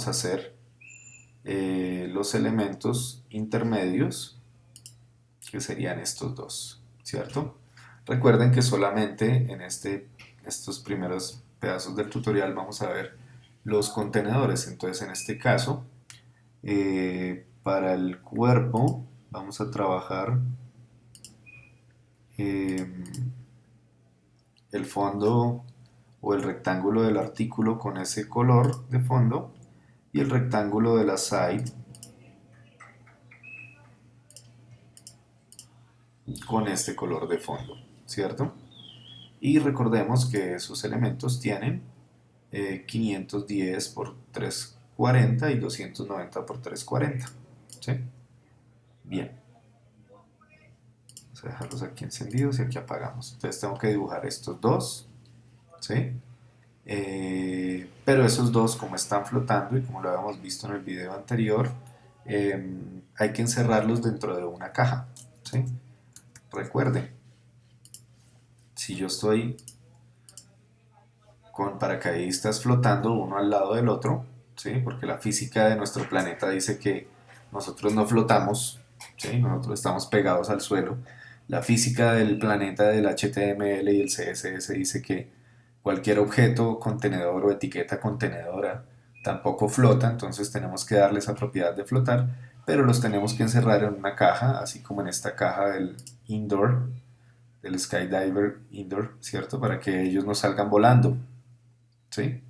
vamos a hacer los elementos intermedios, que serían estos dos, ¿cierto? Recuerden que solamente en estos primeros pedazos del tutorial vamos a ver los contenedores. Entonces, en este caso, para el cuerpo vamos a trabajar eh, el fondo o el rectángulo del artículo con ese color de fondo y el rectángulo de la side con este color de fondo, ¿cierto? Y recordemos que esos elementos tienen 510 por 340 y 290 por 340, ¿sí? Bien, vamos a dejarlos aquí encendidos y aquí apagamos. Entonces tengo que dibujar estos dos, ¿sí? Pero esos dos, como están flotando y como lo habíamos visto en el video anterior, hay que encerrarlos dentro de una caja, ¿sí? Recuerden, si yo estoy con paracaidistas flotando uno al lado del otro, ¿sí? Porque la física de nuestro planeta dice que nosotros no flotamos, ¿sí? Nosotros estamos pegados al suelo. La física del planeta del HTML y el CSS dice que cualquier objeto, contenedor o etiqueta contenedora tampoco flota, entonces tenemos que darle esa propiedad de flotar, pero los tenemos que encerrar en una caja, así como en esta caja del indoor, del skydiver indoor, ¿cierto? Para que ellos no salgan volando, ¿sí?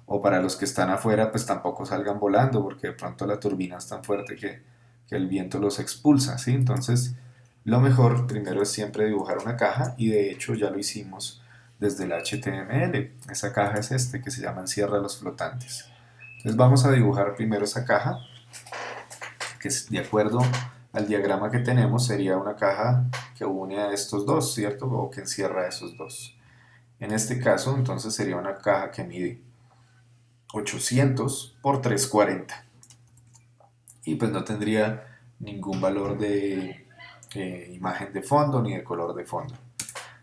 O para los que están afuera, pues tampoco salgan volando, porque de pronto la turbina es tan fuerte que el viento los expulsa, ¿sí? Entonces, lo mejor primero es siempre dibujar una caja, y de hecho ya lo hicimos desde el HTML. Esa caja es que se llama encierra los flotantes. Entonces vamos a dibujar primero esa caja, que es de acuerdo al diagrama que tenemos, sería una caja que une a estos dos, ¿cierto? O que encierra a esos dos. En este caso, entonces sería una caja que mide 800 por 340 y pues no tendría ningún valor de imagen de fondo ni de color de fondo.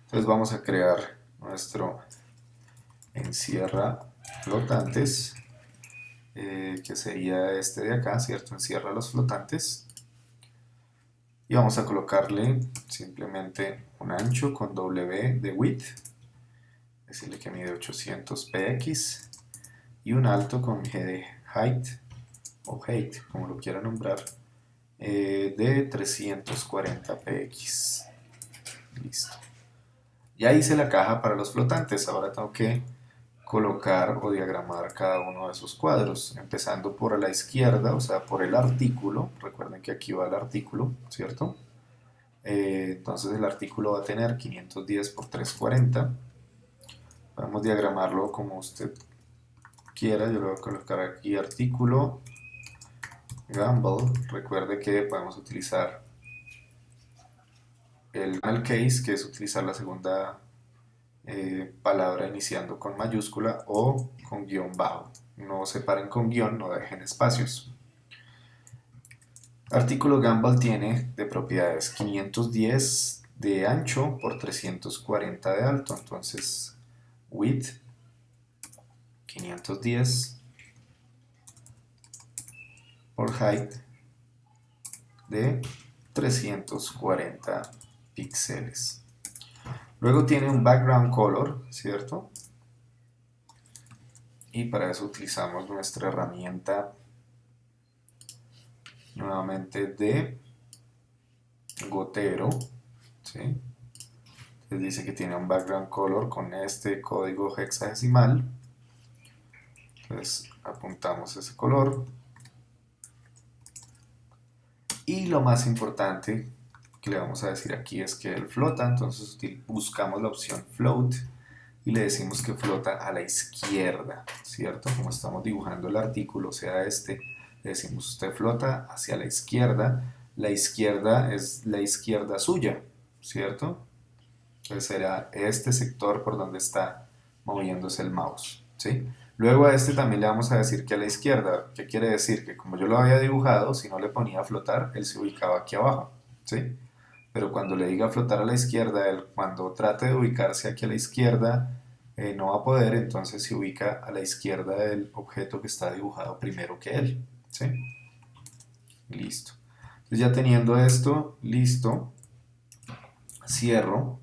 Entonces vamos a crear nuestro encierra flotantes, que sería este de acá, ¿cierto? Encierra los flotantes, y vamos a colocarle simplemente un ancho con W de width, decirle que mide 800 px, y un alto con G de height o height, como lo quiera nombrar, de 340 px. Listo. Ya hice la caja para los flotantes. Ahora tengo que colocar o diagramar cada uno de esos cuadros, empezando por la izquierda, o sea, por el artículo. Recuerden que aquí va el artículo, ¿cierto? Entonces el artículo va a tener 510 por 340. Podemos diagramarlo como usted quiera. Yo le voy a colocar aquí artículo Gumball. Recuerde que podemos utilizar el case, que es utilizar la segunda palabra iniciando con mayúscula o con guión bajo. No separen con guión, no dejen espacios. Artículo Gumball tiene de propiedades 510 de ancho por 340 de alto. Entonces, width 510 por height de 340 píxeles. Luego tiene un background color, ¿cierto? Y para eso utilizamos nuestra herramienta nuevamente de gotero, ¿sí? Entonces dice que tiene un background color con este código hexadecimal. Entonces apuntamos ese color. Y lo más importante que le vamos a decir aquí es que él flota, entonces buscamos la opción float y le decimos que flota a la izquierda, ¿cierto? Como estamos dibujando el artículo, o sea, le decimos usted flota hacia la izquierda es la izquierda suya, ¿cierto? Entonces será este sector por donde está moviéndose el mouse, ¿sí? Luego a este también le vamos a decir que a la izquierda. ¿Qué quiere decir? Que como yo lo había dibujado, si no le ponía a flotar, él se ubicaba aquí abajo, ¿sí? Pero cuando le diga flotar a la izquierda, él cuando trate de ubicarse aquí a la izquierda, no va a poder, entonces se ubica a la izquierda del objeto que está dibujado primero que él. ¿Sí? Listo. Entonces ya teniendo esto listo, cierro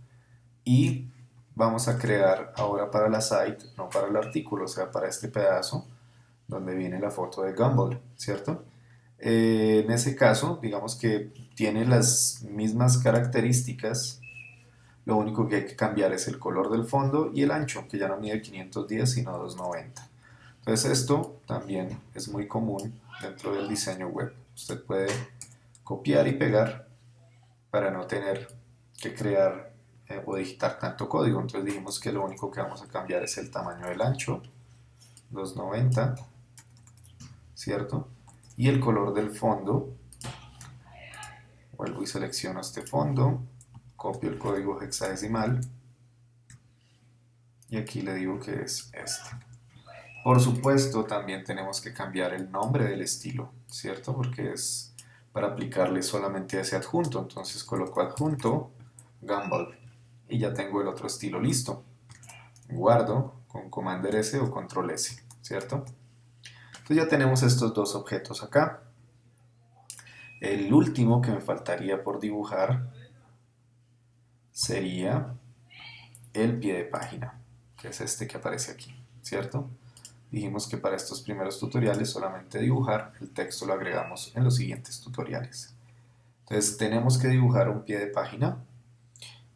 y vamos a crear ahora para la site, no para el artículo, o sea, para este pedazo donde viene la foto de Gumball, ¿cierto? En ese caso, digamos que tiene las mismas características, lo único que hay que cambiar es el color del fondo y el ancho, que ya no mide 510 sino 290. Entonces esto también es muy común dentro del diseño web. Usted puede copiar y pegar para no tener que crear o digitar tanto código. Entonces dijimos que lo único que vamos a cambiar es el tamaño del ancho, 290, ¿cierto? Y el color del fondo, vuelvo y selecciono este fondo, copio el código hexadecimal y aquí le digo que es este. Por supuesto, también tenemos que cambiar el nombre del estilo, ¿cierto? Porque es para aplicarle solamente a ese adjunto. Entonces coloco adjunto, Gumball, y ya tengo el otro estilo listo. Guardo con Commander S o Control S, ¿cierto? Entonces ya tenemos estos dos objetos acá. El último que me faltaría por dibujar sería el pie de página, que es este que aparece aquí, ¿cierto? Dijimos que para estos primeros tutoriales solamente dibujar, el texto lo agregamos en los siguientes tutoriales. Entonces tenemos que dibujar un pie de página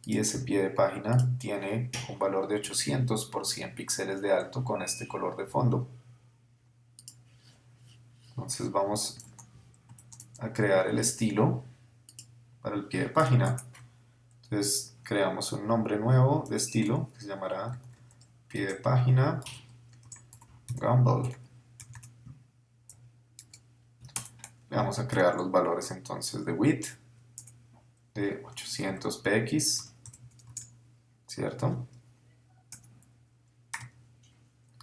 y ese pie de página tiene un valor de 800 por 100 píxeles de alto con este color de fondo. Entonces vamos a crear el estilo para el pie de página. Entonces creamos un nombre nuevo de estilo que se llamará pie de página Gumball. Le vamos a crear los valores entonces de width de 800 px, ¿cierto?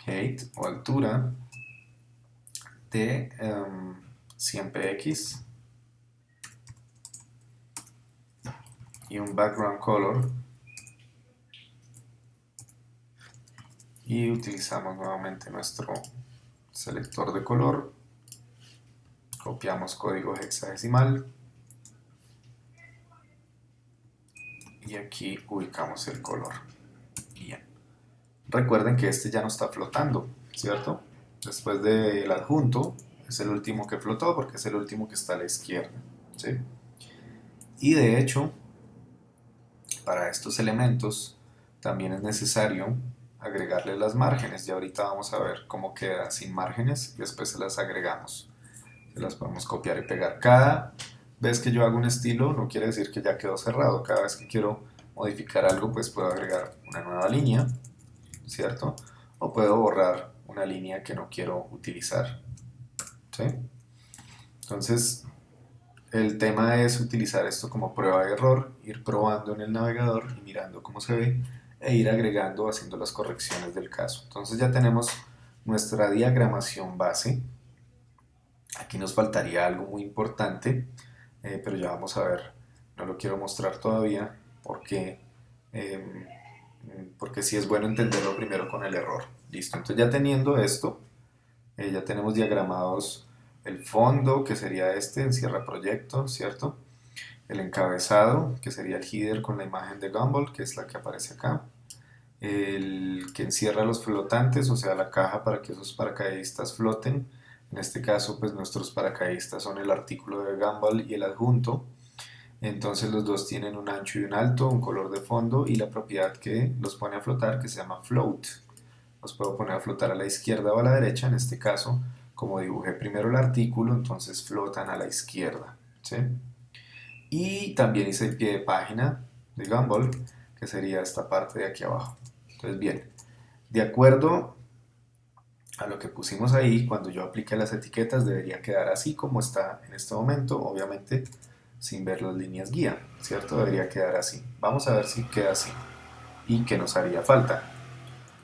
Height o altura de 100 px y un background color y utilizamos nuevamente nuestro selector de color, copiamos código hexadecimal y aquí ubicamos el color. Bien. Recuerden que este ya no está flotando, ¿cierto? Después del adjunto es el último que flotó porque es el último que está a la izquierda, ¿sí? Y de hecho, para estos elementos también es necesario agregarle las márgenes. Ya ahorita vamos a ver cómo queda sin márgenes y después se las agregamos. Se las podemos copiar y pegar. Cada vez que yo hago un estilo no quiere decir que ya quedó cerrado. Cada vez que quiero modificar algo pues puedo agregar una nueva línea, ¿cierto? O puedo borrar una línea que no quiero utilizar, ¿sí? Entonces el tema es utilizar esto como prueba de error, ir probando en el navegador y mirando cómo se ve e ir agregando, haciendo las correcciones del caso. Entonces ya tenemos nuestra diagramación base. Aquí nos faltaría algo muy importante, pero ya vamos a ver. No lo quiero mostrar todavía porque, eh, porque sí es bueno entenderlo primero con el error. Listo, entonces ya teniendo esto, ya tenemos diagramados el fondo, que sería este, encierra proyecto, ¿cierto? El encabezado, que sería el header con la imagen de Gumball, que es la que aparece acá. El que encierra los flotantes, o sea, la caja para que esos paracaidistas floten. En este caso, pues nuestros paracaidistas son el artículo de Gumball y el adjunto. Entonces los dos tienen un ancho y un alto, un color de fondo y la propiedad que los pone a flotar, que se llama float. Los puedo poner a flotar a la izquierda o a la derecha, en este caso, como dibujé primero el artículo, entonces flotan a la izquierda, ¿sí? Y también hice el pie de página de Gumball, que sería esta parte de aquí abajo. Entonces, bien, de acuerdo a lo que pusimos ahí, cuando yo aplique las etiquetas debería quedar así como está en este momento, obviamente sin ver las líneas guía, ¿cierto? Debería quedar así. Vamos a ver si queda así y qué nos haría falta.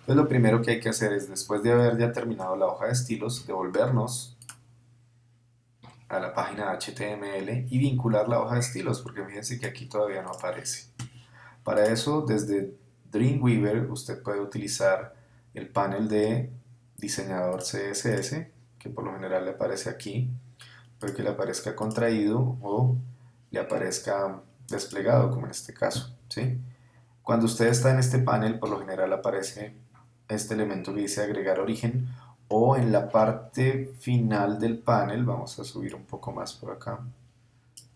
Entonces lo primero que hay que hacer es, después de haber ya terminado la hoja de estilos, devolvernos a la página HTML y vincular la hoja de estilos, porque fíjense que aquí todavía no aparece. Para eso, desde Dreamweaver usted puede utilizar el panel de diseñador CSS, que por lo general le aparece aquí, puede que le aparezca contraído o le aparezca desplegado, como en este caso, ¿sí? Cuando usted está en este panel, por lo general aparece este elemento que dice agregar origen, o en la parte final del panel, vamos a subir un poco más por acá,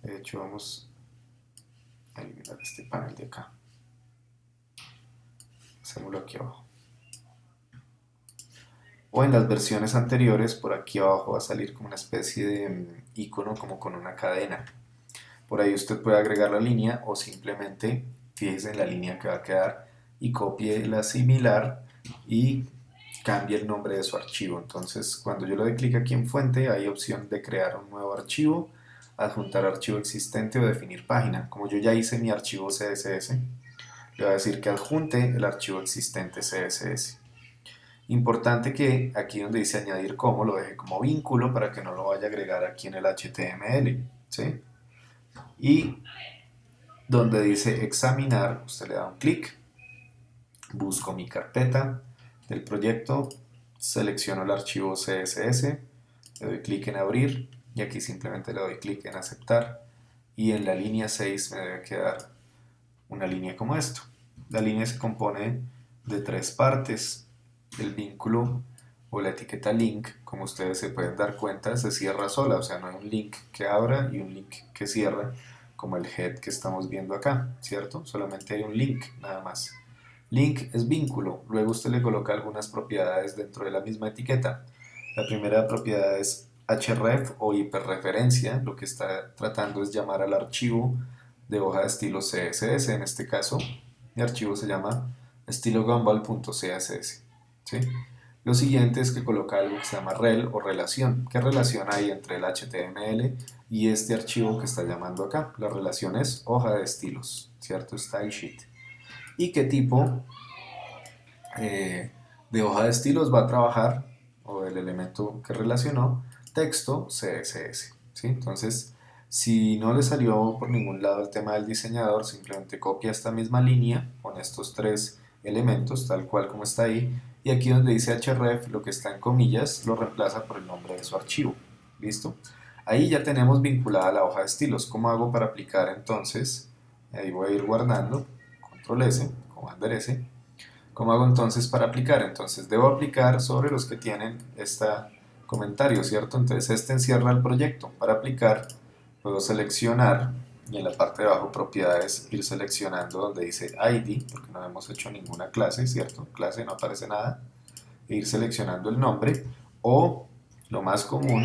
de hecho vamos a eliminar este panel de acá, hacémoslo aquí abajo, o en las versiones anteriores, por aquí abajo va a salir como una especie de icono como con una cadena. Por ahí usted puede agregar la línea o simplemente fíjese en la línea que va a quedar y copie la similar y cambie el nombre de su archivo. Entonces, cuando yo le doy clic aquí en fuente, hay opción de crear un nuevo archivo, adjuntar archivo existente o definir página. Como yo ya hice mi archivo CSS, le voy a decir que adjunte el archivo existente CSS. Importante que aquí donde dice añadir como, lo deje como vínculo para que no lo vaya a agregar aquí en el HTML, ¿sí? Y donde dice examinar, usted le da un clic, busco mi carpeta del proyecto, selecciono el archivo CSS, le doy clic en abrir y aquí simplemente le doy clic en aceptar y en la línea 6 me debe quedar una línea como esto. La línea se compone de 3 partes. El vínculo o la etiqueta link, como ustedes se pueden dar cuenta, se cierra sola, o sea, no hay un link que abra y un link que cierra, como el head que estamos viendo acá, ¿cierto? Solamente hay un link, nada más. Link es vínculo, luego usted le coloca algunas propiedades dentro de la misma etiqueta. La primera propiedad es href o hiperreferencia, lo que está tratando es llamar al archivo de hoja de estilo CSS, en este caso mi archivo se llama estilogumball.css, ¿sí? Lo siguiente es que coloca algo que se llama rel o relación. ¿Qué relación hay entre el HTML y este archivo que está llamando acá? La relación es hoja de estilos, ¿cierto? Style sheet. ¿Y qué tipo de hoja de estilos va a trabajar, o el elemento que relacionó? Texto CSS, ¿sí? Entonces, si no le salió por ningún lado el tema del diseñador, simplemente copia esta misma línea con estos 3 elementos, tal cual como está ahí, y aquí donde dice href, lo que está en comillas, lo reemplaza por el nombre de su archivo. ¿Listo? Ahí ya tenemos vinculada la hoja de estilos. ¿Cómo hago para aplicar entonces? Ahí voy a ir guardando, control S, comando S. ¿Cómo hago entonces para aplicar? Entonces debo aplicar sobre los que tienen este comentario, ¿cierto? Entonces este encierra el proyecto. Para aplicar puedo seleccionar y en la parte de abajo propiedades ir seleccionando donde dice ID, porque no hemos hecho ninguna clase, ¿cierto? Clase no aparece nada. E ir seleccionando el nombre o lo más común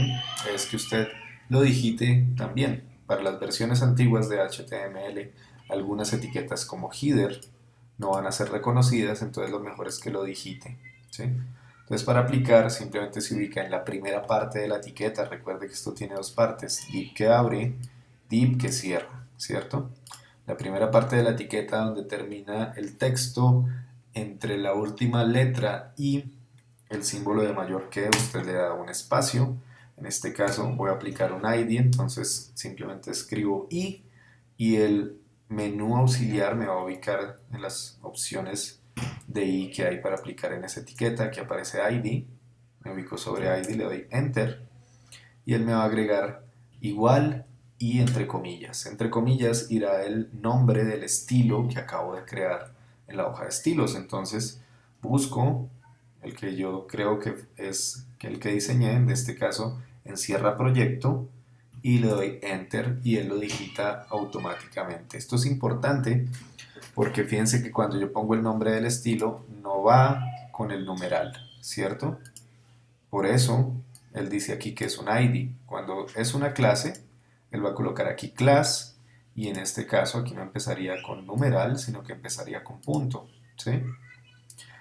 es que usted lo digite también. Para las versiones antiguas de HTML, algunas etiquetas como header no van a ser reconocidas, entonces lo mejor es que lo digite, ¿sí? Entonces para aplicar simplemente se ubica en la primera parte de la etiqueta. Recuerde que esto tiene 2 partes, div que abre, div que cierra, ¿cierto? La primera parte de la etiqueta donde termina el texto entre la última letra y el símbolo de mayor que, usted le da un espacio. En este caso voy a aplicar un ID, entonces simplemente escribo y el menú auxiliar me va a ubicar en las opciones de I que hay para aplicar en esa etiqueta. Aquí aparece ID, me ubico sobre ID, le doy Enter y él me va a agregar igual y entre comillas. Entre comillas irá el nombre del estilo que acabo de crear en la hoja de estilos. Entonces busco el que yo creo que es el que diseñé, en este caso encierra proyecto, y le doy Enter y él lo digita automáticamente. Esto es importante porque fíjense que cuando yo pongo el nombre del estilo no va con el numeral, ¿cierto? Por eso él dice aquí que es un ID. Cuando es una clase, él va a colocar aquí class y en este caso aquí no empezaría con numeral, sino que empezaría con punto, ¿sí?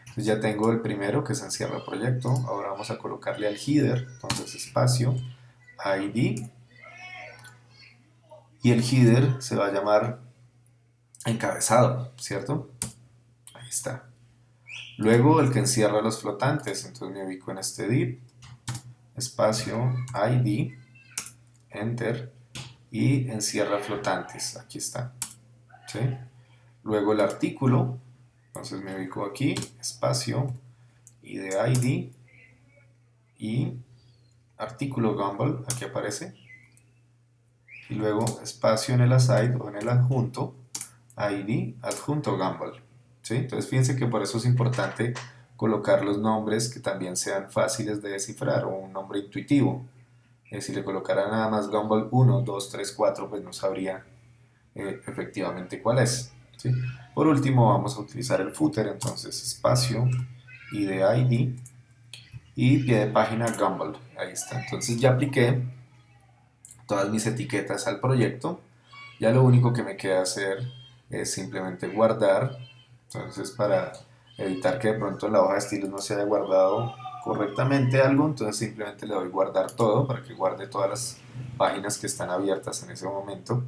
Entonces ya tengo el primero que es encierra proyecto. Ahora vamos a colocarle al header, entonces espacio, ID, y el header se va a llamar encabezado, ¿cierto? Ahí está. Luego el que encierra los flotantes, entonces me ubico en este div, espacio, ID, enter, y encierra flotantes, aquí está, ¿sí? Luego el artículo, Entonces me ubico aquí, espacio, ID y artículo Gumball, aquí aparece. Y luego espacio en el aside o en el adjunto, ID, adjunto Gumball. ¿Sí? Entonces fíjense que por eso es importante colocar los nombres que también sean fáciles de descifrar o un nombre intuitivo. Si le colocara nada más Gumball 1, 2, 3, 4, pues no sabría efectivamente cuál es. ¿Sí? Por último vamos a utilizar el footer, entonces espacio ID y pie de página Gumball. Ahí está. Entonces ya apliqué todas mis etiquetas al proyecto. Ya lo único que me queda hacer es simplemente guardar. Entonces para evitar que de pronto en la hoja de estilos no se haya guardado correctamente algo, entonces simplemente le doy guardar todo para que guarde todas las páginas que están abiertas en ese momento.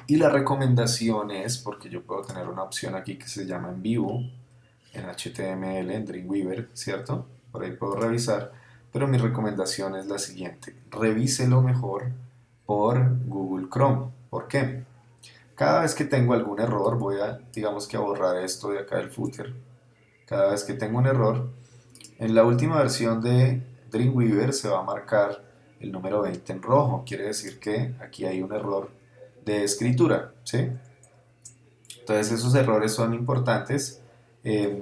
Y la recomendación es, porque yo puedo tener una opción aquí que se llama en vivo, en HTML, en Dreamweaver, ¿cierto? Por ahí puedo revisar, pero mi recomendación es la siguiente: revíselo mejor por Google Chrome. ¿Por qué? Cada vez que tengo algún error, voy a, digamos que a borrar esto de acá del footer. Cada vez que tengo un error, en la última versión de Dreamweaver se va a marcar el número 20 en rojo. Quiere decir que aquí hay un error de escritura, ¿sí? Entonces esos errores son importantes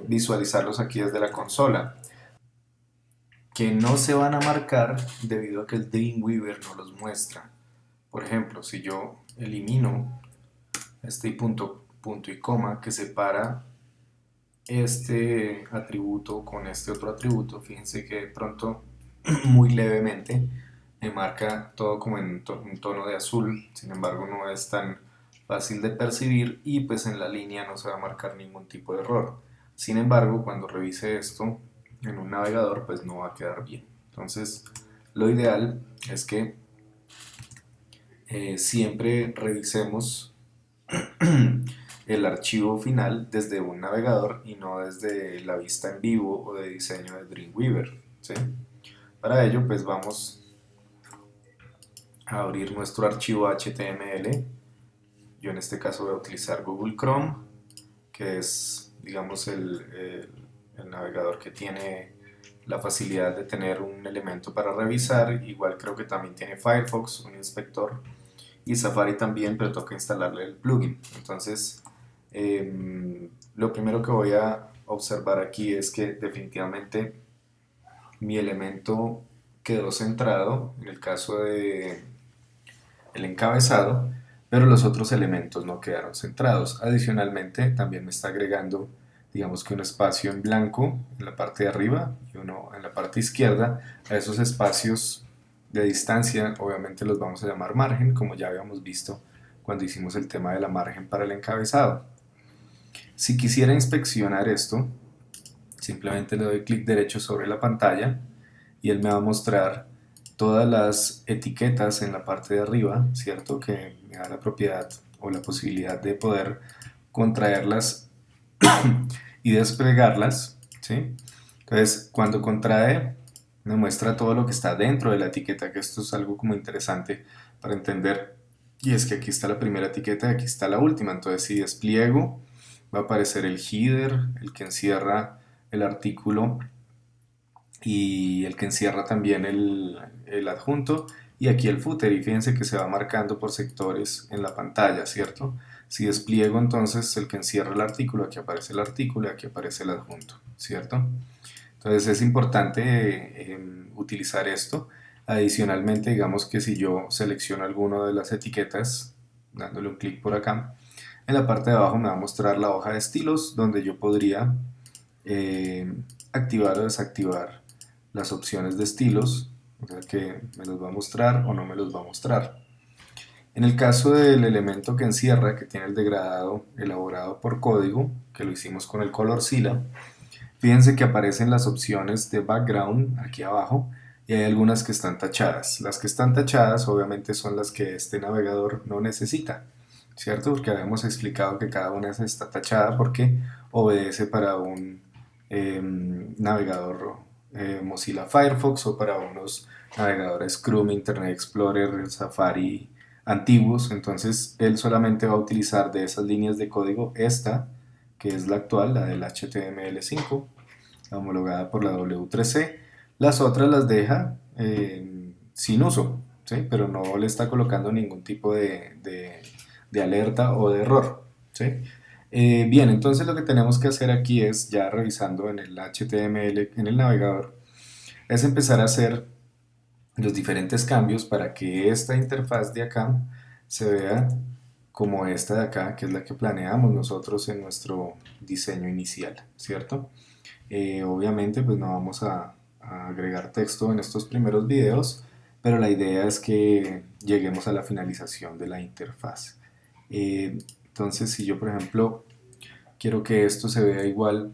visualizarlos aquí desde la consola, que no se van a marcar debido a que el Dreamweaver no los muestra. Por ejemplo, si yo elimino este punto, punto y coma que separa este atributo con este otro atributo, fíjense que de pronto muy levemente me marca todo como en un tono de azul, sin embargo no es tan fácil de percibir y pues en la línea no se va a marcar ningún tipo de error. Sin embargo, cuando revise esto en un navegador pues no va a quedar bien. Entonces lo ideal es que siempre revisemos el archivo final desde un navegador y no desde la vista en vivo o de diseño de Dreamweaver, ¿sí? Para ello pues vamos a abrir nuestro archivo HTML. Yo en este caso voy a utilizar Google Chrome, que es, digamos, el navegador que tiene la facilidad de tener un elemento para revisar. Igual creo que también tiene Firefox, un inspector, y Safari también, pero toca instalarle el plugin. Entonces, lo primero que voy a observar aquí es que definitivamente mi elemento quedó centrado en el caso de el encabezado, pero los otros elementos no quedaron centrados. Adicionalmente, también me está agregando, digamos que un espacio en blanco en la parte de arriba y uno en la parte izquierda. A esos espacios de distancia, obviamente los vamos a llamar margen, como ya habíamos visto cuando hicimos el tema de la margen para el encabezado. Si quisiera inspeccionar esto, simplemente le doy clic derecho sobre la pantalla y él me va a mostrar todas las etiquetas en la parte de arriba, ¿cierto? Que me da la propiedad o la posibilidad de poder contraerlas y desplegarlas, ¿sí? Entonces, cuando contrae, me muestra todo lo que está dentro de la etiqueta, que esto es algo como interesante para entender. Y es que aquí está la primera etiqueta y aquí está la última. Entonces, si despliego, va a aparecer el header, el que encierra el artículo y el que encierra también el adjunto y aquí el footer, y fíjense que se va marcando por sectores en la pantalla, ¿cierto? Si despliego entonces el que encierra el artículo, aquí aparece el artículo y aquí aparece el adjunto, ¿cierto? Entonces es importante utilizar esto. Adicionalmente, digamos que si yo selecciono alguna de las etiquetas, dándole un clic por acá, en la parte de abajo me va a mostrar la hoja de estilos donde yo podría eh, activar o desactivar las opciones de estilos, o sea que me los va a mostrar o no me los va a mostrar. En el caso del elemento que encierra, que tiene el degradado elaborado por código, que lo hicimos con el Colorzilla, fíjense que aparecen las opciones de background aquí abajo y hay algunas que están tachadas. Las que están tachadas obviamente son las que este navegador no necesita, ¿cierto? Porque habíamos explicado que cada una está tachada porque obedece para un navegador Mozilla Firefox o para unos navegadores Chrome, Internet Explorer, Safari antiguos. Entonces él solamente va a utilizar de esas líneas de código esta que es la actual, la del HTML5, homologada por la W3C. Las otras las deja sin uso, ¿sí? Pero no le está colocando ningún tipo de alerta o de error, ¿sí? Bien, entonces lo que tenemos que hacer aquí es, ya revisando en el HTML, en el navegador, es empezar a hacer los diferentes cambios para que esta interfaz de acá se vea como esta de acá, que es la que planeamos nosotros en nuestro diseño inicial, ¿cierto? Obviamente pues no vamos a agregar texto en estos primeros videos, pero la idea es que lleguemos a la finalización de la interfaz. Entonces si yo por ejemplo quiero que esto se vea igual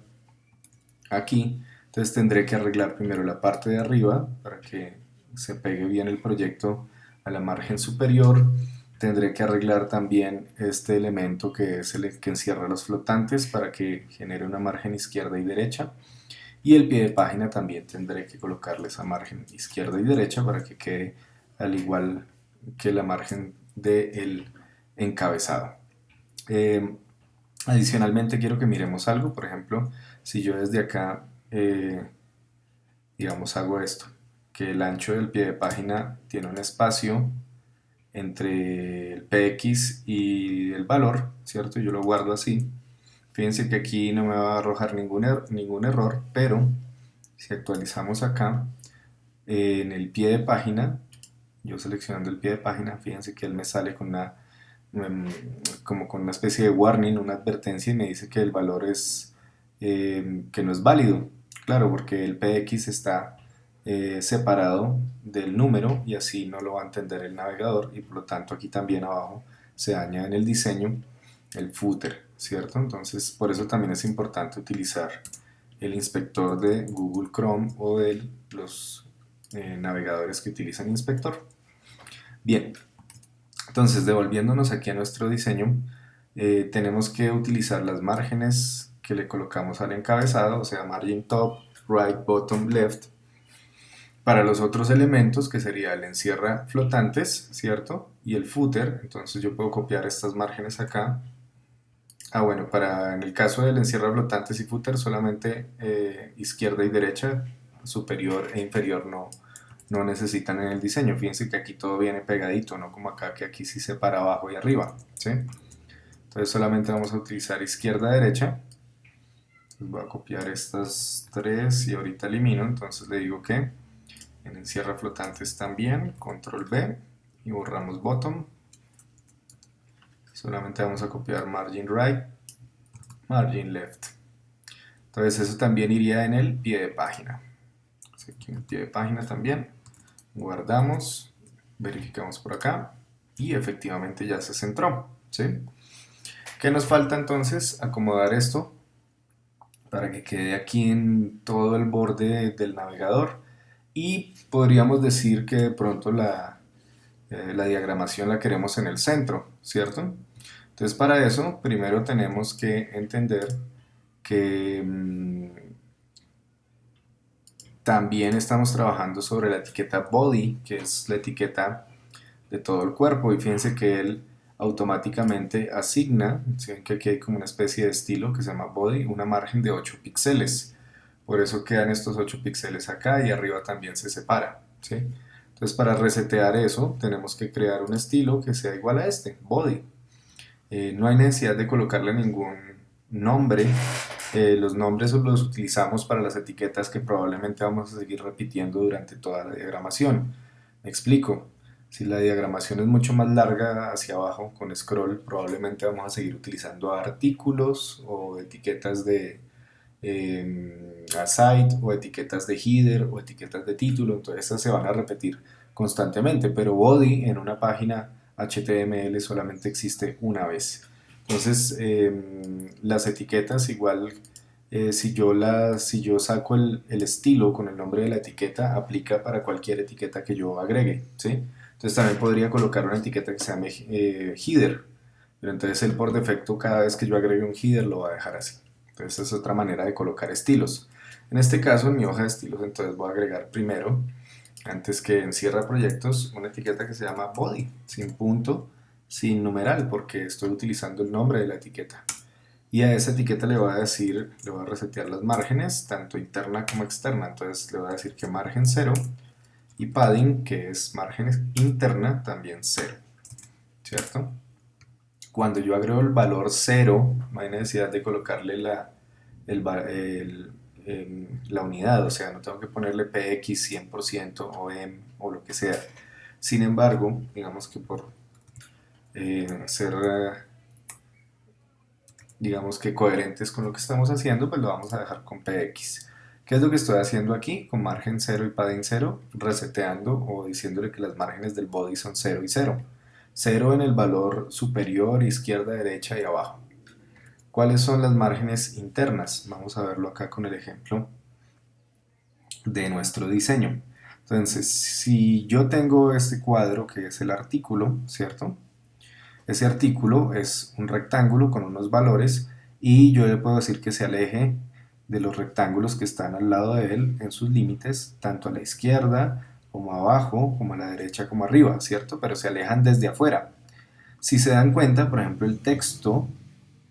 aquí, entonces tendré que arreglar primero la parte de arriba para que se pegue bien el proyecto a la margen superior. Tendré que arreglar también este elemento que es el que encierra los flotantes para que genere una margen izquierda y derecha. Y el pie de página también tendré que colocarle esa margen izquierda y derecha para que quede al igual que la margen del encabezado. Eh, Adicionalmente quiero que miremos algo, por ejemplo, si yo desde acá, digamos, hago esto, que el ancho del pie de página tiene un espacio entre el PX y el valor, ¿cierto? Yo lo guardo así. Fíjense que aquí no me va a arrojar ningún error, pero si actualizamos acá, en el pie de página, yo seleccionando el pie de página, fíjense que él me sale con em, como con una especie de warning, una advertencia y me dice que el valor es que no es válido. Claro, porque el PX está separado del número y así no lo va a entender el navegador y por lo tanto aquí también abajo se añade en el diseño el footer, ¿cierto? Entonces por eso también es importante utilizar el inspector de Google Chrome o de los navegadores que utilizan inspector. Bien, entonces devolviéndonos aquí a nuestro diseño, tenemos que utilizar las márgenes que le colocamos al encabezado, o sea, margin top, right, bottom, left, para los otros elementos que sería el encierra flotantes, ¿cierto? Y el footer, entonces yo puedo copiar estas márgenes acá. Bueno, en el caso del encierra flotantes y footer solamente izquierda y derecha, superior e inferior no necesitan en el diseño. Fíjense que aquí todo viene pegadito, no como acá que aquí sí separa abajo y arriba, ¿sí? Entonces solamente vamos a utilizar izquierda, derecha. Entonces voy a copiar estas tres y ahorita elimino, entonces le digo que en encierra flotantes también, control B y borramos bottom. Solamente vamos a copiar margin right, margin left. Entonces eso también iría en el pie de página. Aquí en el pie de página también. Guardamos, verificamos por acá y efectivamente ya se centró, ¿sí? ¿Qué nos falta entonces? Acomodar esto para que quede aquí en todo el borde del navegador y podríamos decir que de pronto la diagramación la queremos en el centro, ¿cierto? Entonces para eso primero tenemos que entender que también estamos trabajando sobre la etiqueta body, que es la etiqueta de todo el cuerpo, y fíjense que él automáticamente asigna, ¿sí? Que aquí hay como una especie de estilo que se llama body, una margen de 8 píxeles. Por eso quedan estos 8 píxeles acá y arriba también se separa, ¿sí? Entonces para resetear eso tenemos que crear un estilo que sea igual a este, body. No hay necesidad de colocarle ningún nombre. Los nombres los utilizamos para las etiquetas que probablemente vamos a seguir repitiendo durante toda la diagramación. Me explico. Si la diagramación es mucho más larga hacia abajo con scroll, probablemente vamos a seguir utilizando artículos o etiquetas de aside o etiquetas de header o etiquetas de título. Entonces estas se van a repetir constantemente, pero body en una página HTML solamente existe una vez. Entonces las etiquetas igual si yo saco el estilo con el nombre de la etiqueta, aplica para cualquier etiqueta que yo agregue, ¿sí? Entonces también podría colocar una etiqueta que se llame header, pero entonces él por defecto cada vez que yo agregue un header lo va a dejar así. Entonces es otra manera de colocar estilos. En este caso en mi hoja de estilos entonces voy a agregar primero, antes que encierra proyectos, una etiqueta que se llama body, sin punto, sin numeral, porque estoy utilizando el nombre de la etiqueta. y a esa etiqueta le voy a decir, le voy a resetear las márgenes, tanto interna como externa. Entonces le voy a decir que margen 0 y padding, que es margen interna, también 0, ¿cierto? Cuando yo agrego el valor 0, no hay necesidad de colocarle la unidad, o sea, no tengo que ponerle px 100% o m o lo que sea. Sin embargo, digamos que por ser, digamos que coherentes con lo que estamos haciendo, pues lo vamos a dejar con px. ¿Qué es lo que estoy haciendo aquí? Con margen 0 y padding 0, reseteando o diciéndole que las márgenes del body son 0 y 0. 0 en el valor superior, izquierda, derecha y abajo. ¿Cuáles son las márgenes internas? Vamos a verlo acá con el ejemplo de nuestro diseño. Entonces, si yo tengo este cuadro que es el artículo, ¿cierto? Ese artículo es un rectángulo con unos valores y yo le puedo decir que se aleje de los rectángulos que están al lado de él en sus límites, tanto a la izquierda como abajo, como a la derecha como arriba, ¿cierto? Pero se alejan desde afuera. Si se dan cuenta, por ejemplo, el texto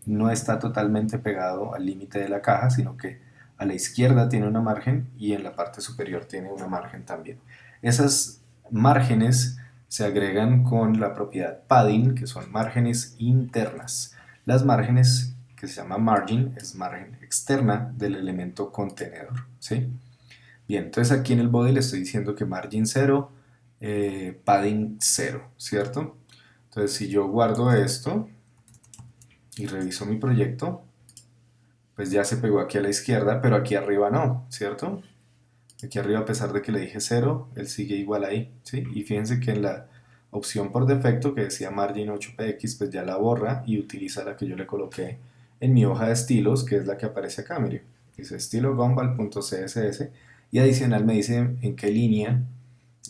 no está totalmente pegado al límite de la caja, sino que a la izquierda tiene una margen y en la parte superior tiene una margen también. Esas márgenes se agregan con la propiedad padding, que son márgenes internas. Las márgenes, que se llama margin, es margen externa del elemento contenedor, ¿sí? Bien, entonces aquí en el body le estoy diciendo que margin 0, padding 0, ¿cierto? Entonces si yo guardo esto y reviso mi proyecto, pues ya se pegó aquí a la izquierda, pero aquí arriba no, ¿cierto? Aquí arriba, a pesar de que le dije 0, él sigue igual ahí, ¿sí? Y fíjense que en la opción por defecto que decía margin 8px, pues ya la borra y utiliza la que yo le coloqué en mi hoja de estilos, que es la que aparece acá, mire. Dice estilo gumball.css y adicional me dice en qué línea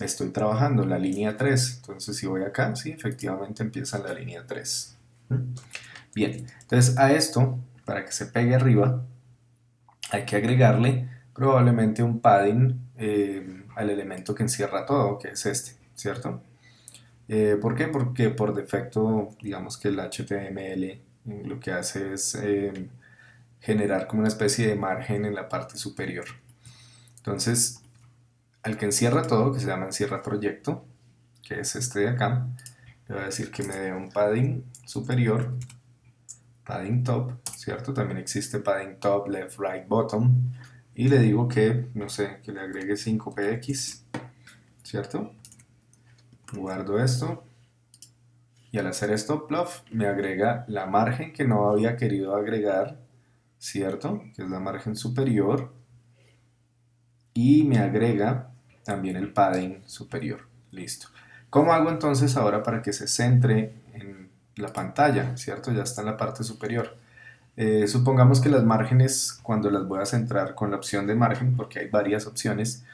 estoy trabajando, en la línea 3. Entonces si voy acá, sí, efectivamente empieza en la línea 3. Bien, entonces a esto, para que se pegue arriba, hay que agregarle probablemente un padding al elemento que encierra todo, que es este, ¿cierto? ¿Por qué? Porque por defecto, digamos que el HTML lo que hace es generar como una especie de margen en la parte superior. Entonces, al que encierra todo, que se llama encierra proyecto, que es este de acá, le voy a decir que me dé un padding superior, padding top, ¿cierto? También existe padding top, left, right, bottom. Y le digo que, no sé, que le agregue 5px, ¿cierto? Guardo esto. Y al hacer esto, plof, me agrega la margen que no había querido agregar, ¿cierto? Que es la margen superior. Y me agrega también el padding superior. Listo. ¿Cómo hago entonces ahora para que se centre en la pantalla, ¿cierto? Ya está en la parte superior. Supongamos que las márgenes, cuando las voy a centrar con la opción de margen, porque hay varias opciones,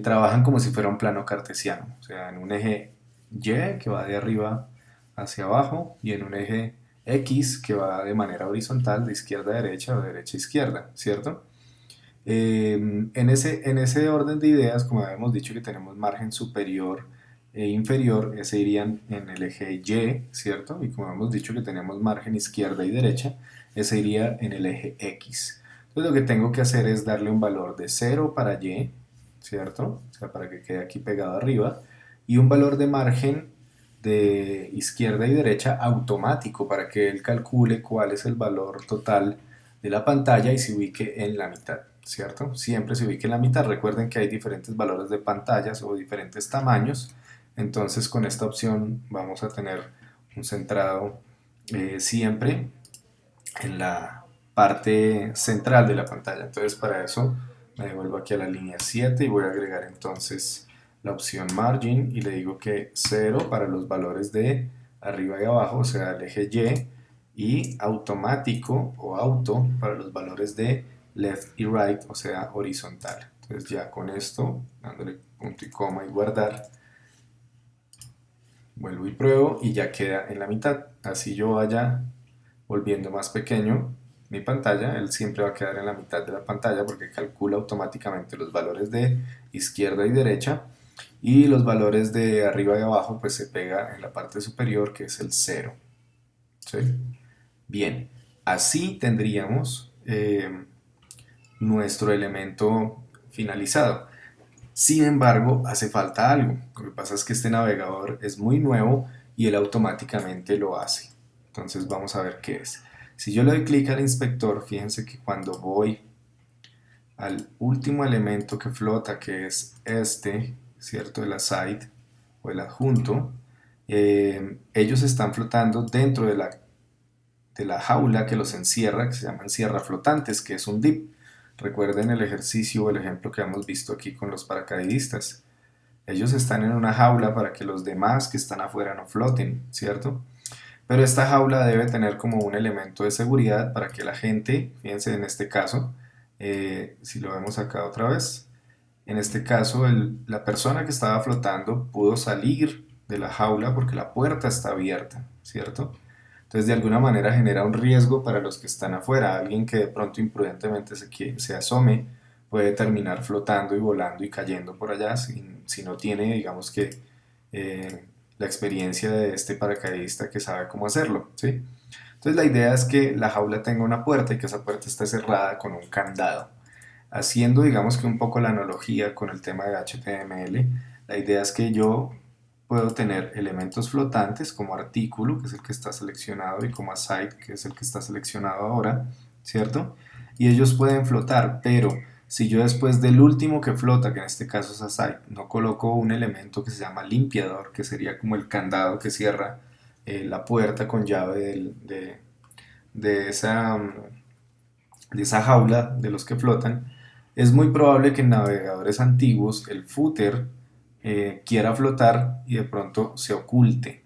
trabajan como si fuera un plano cartesiano, o sea, en un eje Y que va de arriba hacia abajo y en un eje X que va de manera horizontal de izquierda a derecha o de derecha a izquierda, ¿cierto? En ese orden de ideas, como habíamos dicho que tenemos margen superior e inferior, ese irían en el eje Y, ¿cierto? Y como hemos dicho que tenemos margen izquierda y derecha, ese iría en el eje X. Entonces lo que tengo que hacer es darle un valor de 0 para Y, ¿cierto? O sea, para que quede aquí pegado arriba, y un valor de margen de izquierda y derecha automático para que él calcule cuál es el valor total de la pantalla y se ubique en la mitad, ¿cierto? Siempre se ubique en la mitad. Recuerden que hay diferentes valores de pantallas o diferentes tamaños, entonces con esta opción vamos a tener un centrado siempre en la parte central de la pantalla. Entonces para eso me devuelvo aquí a la línea 7 y voy a agregar entonces la opción margin y le digo que 0 para los valores de arriba y abajo, o sea, el eje Y automático o auto para los valores de left y right, o sea, horizontal. Entonces ya con esto, dándole punto y coma y guardar, vuelvo y pruebo y ya queda en la mitad. Así yo vaya volviendo más pequeño mi pantalla, él siempre va a quedar en la mitad de la pantalla porque calcula automáticamente los valores de izquierda y derecha y los valores de arriba y abajo pues se pega en la parte superior que es el 0. ¿Sí? Bien, Así tendríamos nuestro elemento finalizado. Sin embargo, hace falta algo. Lo que pasa es que este navegador es muy nuevo y él automáticamente lo hace. Entonces vamos a ver qué es. Si yo le doy clic al inspector, fíjense que cuando voy al último elemento que flota, que es este, ¿cierto? El aside o el adjunto, ellos están flotando dentro de la jaula que los encierra, que se llama encierra flotantes, que es un div. Recuerden el ejercicio o el ejemplo que hemos visto aquí con los paracaidistas. Ellos están en una jaula para que los demás que están afuera no floten, ¿cierto? Pero esta jaula debe tener como un elemento de seguridad para que la gente, fíjense en este caso, si lo vemos acá otra vez, en este caso la persona que estaba flotando pudo salir de la jaula porque la puerta está abierta, ¿cierto? Entonces de alguna manera genera un riesgo para los que están afuera. Alguien que de pronto imprudentemente se asome puede terminar flotando y volando y cayendo por allá si no tiene, digamos que, la experiencia de este paracaidista que sabe cómo hacerlo, ¿sí? Entonces la idea es que la jaula tenga una puerta y que esa puerta esté cerrada con un candado. Haciendo, digamos que un poco la analogía con el tema de HTML, la idea es que yo puedo tener elementos flotantes como artículo, que es el que está seleccionado, y como aside, que es el que está seleccionado ahora, ¿cierto? Y ellos pueden flotar, pero si yo después del último que flota, que en este caso es aside, no coloco un elemento que se llama limpiador, que sería como el candado que cierra la puerta con llave de esa jaula de los que flotan, es muy probable que en navegadores antiguos el footer quiera flotar y de pronto se oculte,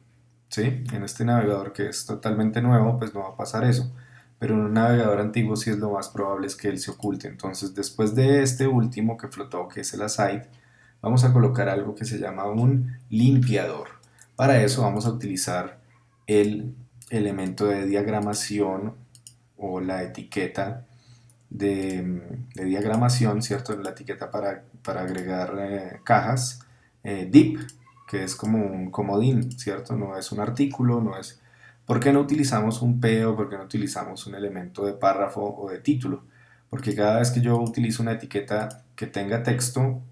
¿sí? En este navegador que es totalmente nuevo, pues no va a pasar eso. Pero en un navegador antiguo sí es lo más probable es que él se oculte. Entonces, después de este último que flotó, que es el aside, vamos a colocar algo que se llama un limpiador. Para eso vamos a utilizar el elemento de diagramación o la etiqueta de diagramación, ¿cierto? La etiqueta para agregar cajas, div, que es como un comodín, ¿cierto? No es un artículo, no es... ¿Por qué no utilizamos un P o por qué no utilizamos un elemento de párrafo o de título? Porque cada vez que yo utilizo una etiqueta que tenga texto,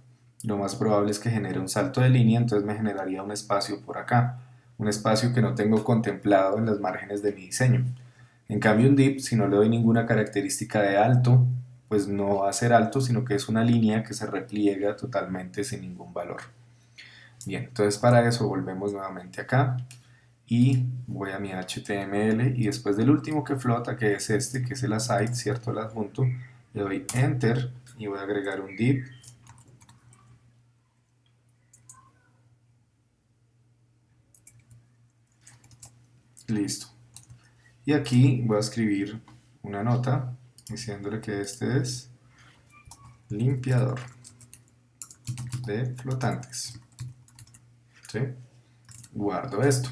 lo más probable es que genere un salto de línea, entonces me generaría un espacio por acá, un espacio que no tengo contemplado en las márgenes de mi diseño. En cambio un div, si no le doy ninguna característica de alto, pues no va a ser alto, sino que es una línea que se repliega totalmente sin ningún valor. Bien, entonces para eso volvemos nuevamente acá y voy a mi HTML y después del último que flota, que es este, que es el aside, ¿cierto? El adjunto, le doy Enter y voy a agregar un div. Listo. Y aquí voy a escribir una nota diciéndole que este es limpiador de flotantes. ¿Sí? Guardo esto.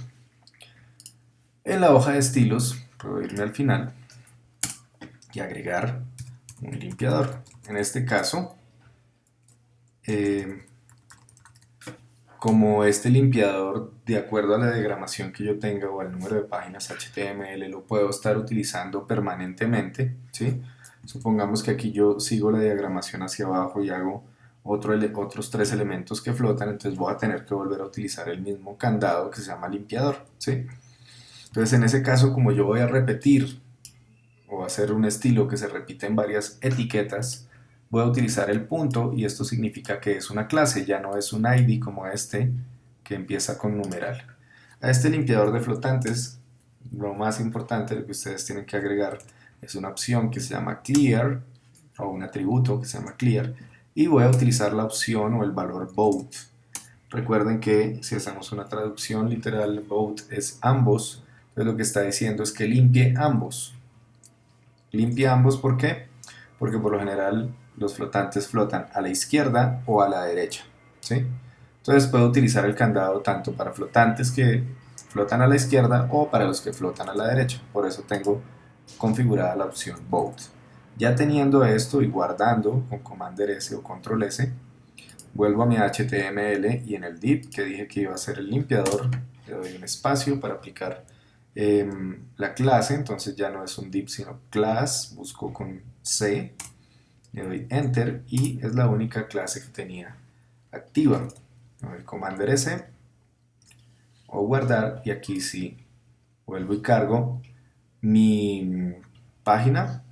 En la hoja de estilos puedo irme al final y agregar un limpiador. En este caso, como este limpiador, de acuerdo a la diagramación que yo tenga o al número de páginas HTML, lo puedo estar utilizando permanentemente, ¿sí? Supongamos que aquí yo sigo la diagramación hacia abajo y hago otros tres elementos que flotan, entonces voy a tener que volver a utilizar el mismo candado que se llama limpiador, ¿sí? Entonces en ese caso, como yo voy a repetir o hacer un estilo que se repite en varias etiquetas, voy a utilizar el punto y esto significa que es una clase, ya no es un ID como este que empieza con numeral. A este limpiador de flotantes, lo más importante, lo que ustedes tienen que agregar es una opción que se llama clear o un atributo que se llama clear y voy a utilizar la opción o el valor both. Recuerden que si hacemos una traducción literal, both es ambos, entonces lo que está diciendo es que limpie ambos. Limpia ambos, ¿por qué? Porque por lo general los flotantes flotan a la izquierda o a la derecha, ¿sí? Entonces puedo utilizar el candado tanto para flotantes que flotan a la izquierda o para los que flotan a la derecha. Por eso tengo configurada la opción both. Ya teniendo esto y guardando con Commander S o Control S, vuelvo a mi HTML y en el div que dije que iba a ser el limpiador, le doy un espacio para aplicar la clase, entonces ya no es un div sino class, busco con C, le doy enter y es la única clase que tenía activa. Le doy comando S o guardar y aquí sí vuelvo y cargo mi página.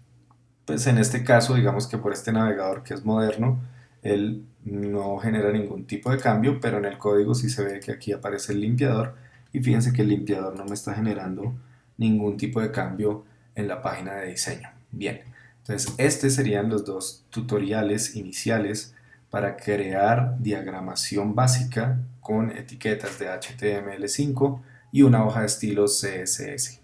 Pues en este caso, digamos que por este navegador que es moderno, él no genera ningún tipo de cambio, pero en el código sí se ve que aquí aparece el limpiador y fíjense que el limpiador no me está generando ningún tipo de cambio en la página de diseño. Bien, entonces estos serían los dos tutoriales iniciales para crear diagramación básica con etiquetas de HTML5 y una hoja de estilo CSS.